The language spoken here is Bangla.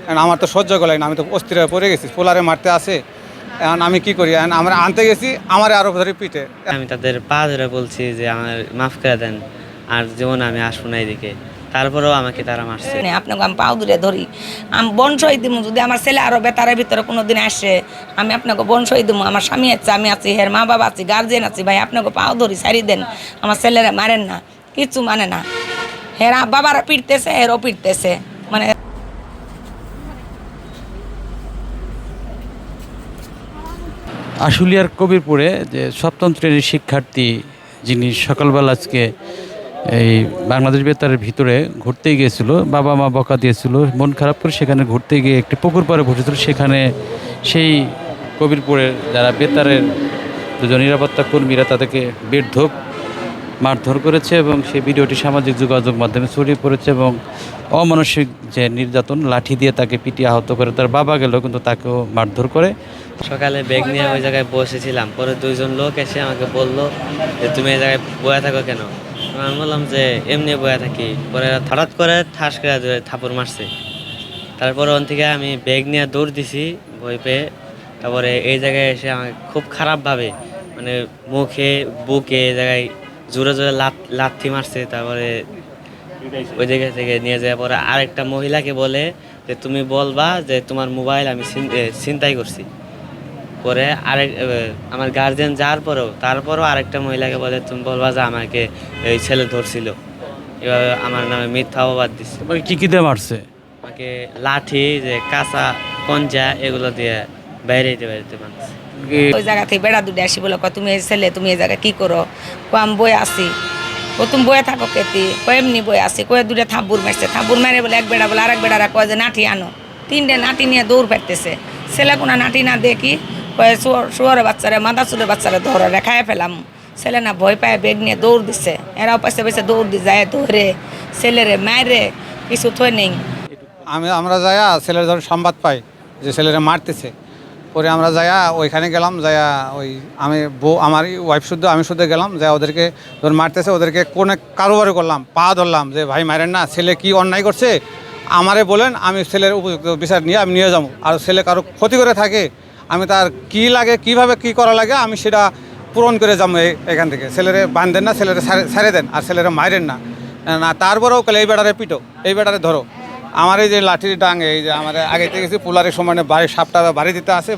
এখন আমার তো সহ্য করে না, আমি তো অস্থির হয়ে পড়ে গেছি, পোলারে মারতে আসে। এখন আমি কি করি, এখন আমরা আনতে গেছি, আমার আরও ধরে পিঠে। আমি তাদের পা ধরে বলছি যে আমার মাফ করে দেন, আর যেমন আমি আসবো না এদিকে, তারপরেও আমাকে তারা মারছে। আপনাকে আমি পাও দূরে ধরি, আমি বনসই দিব। যদি আমার ছেলে আরো বেতারের ভিতরে কোনো দিন আসে, আমি আপনাকে বনসই দিব। আমার স্বামী আছে, আমি আছি, হের মা বাবা আছি, গার্জেন আছি। ভাই আপনাকে পাও ধরি, সারি দেন, আমার ছেলেরা মারেন না, কিচ্ছু মানে না। হেরা বাবারা পিটতেছে, হেরও পিটতেছে, মানে আশুলিয়ার কবিরপুরে যে সপ্তম শ্রেণীর শিক্ষার্থী যিনি সকালবেলা আজকে এই বাংলাদেশ বেতারের ভিতরে ঘুরতে গিয়েছিল, বাবা মা বকা দিয়েছিল, মন খারাপ করে সেখানে ঘুরতে গিয়ে একটি পুকুর পাড়ে বসেছিল। সেখানে সেই কবিরপুরের যারা বেতারের দুজন নিরাপত্তা কর্মীরা তাদেরকে বেধড়ক মারধর করেছে এবং সেই ভিডিওটি সামাজিক যোগাযোগ মাধ্যমে ছড়িয়ে পড়েছে এবং অমানসিক যে নির্যাতন, লাঠি দিয়ে তাকে পিটিয়ে আহত করে। তার বাবা গেল কিন্তু তাকেও মারধর করে। সকালে ব্যাগ নিয়ে ওই জায়গায় বসেছিলাম, পরে দুইজন লোক এসে আমাকে বললো যে তুমি এই জায়গায় বয়ে থাকো কেন। আমি বললাম যে এমনি বয়ে থাকি। পরে হঠাৎ করে ঠাস করে থাপড় মারছে। তারপরে ওখান থেকে আমি ব্যাগ নিয়ে দৌড় দিছি ভয় পেয়ে। তারপরে এই জায়গায় এসে আমাকে খুব খারাপভাবে, মানে মুখে বুকে এই জায়গায় জোরে জোরে লাথি মারছে। তারপরে ওই জায়গা থেকে নিয়ে যাওয়ার পরে আরেকটা মহিলাকে বলে যে তুমি বলবা যে তোমার মোবাইল আমি ছিনতাই করছি। পরে আমার গার্জেন যাওয়ার তারপরেও আরেকটা মহিলাকে বলে তুমি বলবা যে আমাকে এই ছেলে ধরছিল। এভাবে আমার নামে মিথ্যা অপবাদ দিচ্ছে। কি কি দিয়ে মারছে? আমাকে লাঠি, যে কাঁচা কঞ্চা, এগুলো দিয়ে বাইরে মারছে। ওই জায়গা থেকে বেড়া দুটো আসি বলে, তুমি এই ছেলে তুমি এই জায়গায় কি করো? আমি বয়ে আসি। ও তুমি বয়ে থাকো কেতি? এমনি বয়ে আসি। কয়ে দুটো থাব্বুর মারছে। থাব্বুর মারে বলে এক বেড়া বলে আরেক বেড়ারা কয় যে নাঠি আনো। তিনটে নাঠি নিয়ে দৌড় ফেরতেছে। ছেলে কোনো নাঠি না দেখি কয়ে শুয়ারের বাচ্চারা, মাদা চুরের বাচ্চারা ধরে রেখায় ফেলাম। ছেলে না ভয় পায় বেগ নিয়ে দৌড় দিচ্ছে। এরাও পাশে পাশে দৌড় দিয়ে যায়, ধরে ছেলেরে মায়েরে কিছু থই নেই। আমরা যাইয়া ছেলের ধর সংবাদ পাই যে ছেলেরা মারতেছে। পরে আমরা যাইয়া ওইখানে গেলাম, যাইয়া ওই আমি আমার ওয়াইফ শুদ্ধ আমি শুদ্ধ গেলাম, যাই ওদেরকে ধর মারতেছে, ওদেরকে কোনে কারোবারি করলাম, পা ধরলাম যে ভাই মারেন না, ছেলে কি অন্যায় করছে আমারে বলেন, আমি ছেলের উপযুক্ত বিচার নিয়ে আমি নিয়ে যাবো। আর ছেলে কারো ক্ষতি করে থাকে, আমি তার কি লাগে, কিভাবে কি করা লাগে, আমি সেটা পূরণ করে যাবো এখান থেকে। ছেলেরে বাঁধেন না, ছেলেরে ছেড়ে দেন, আর ছেলেরা মারেন না। না তারপরেও এই বেটারে পিটো, এই বেটারে ধরো। আমার এই যে লাঠির ডাঙে, এই যে আমার আগে থেকে গেছি পোলারের সমানে বাড়ির সাপটা বাড়ি দিতে আসে।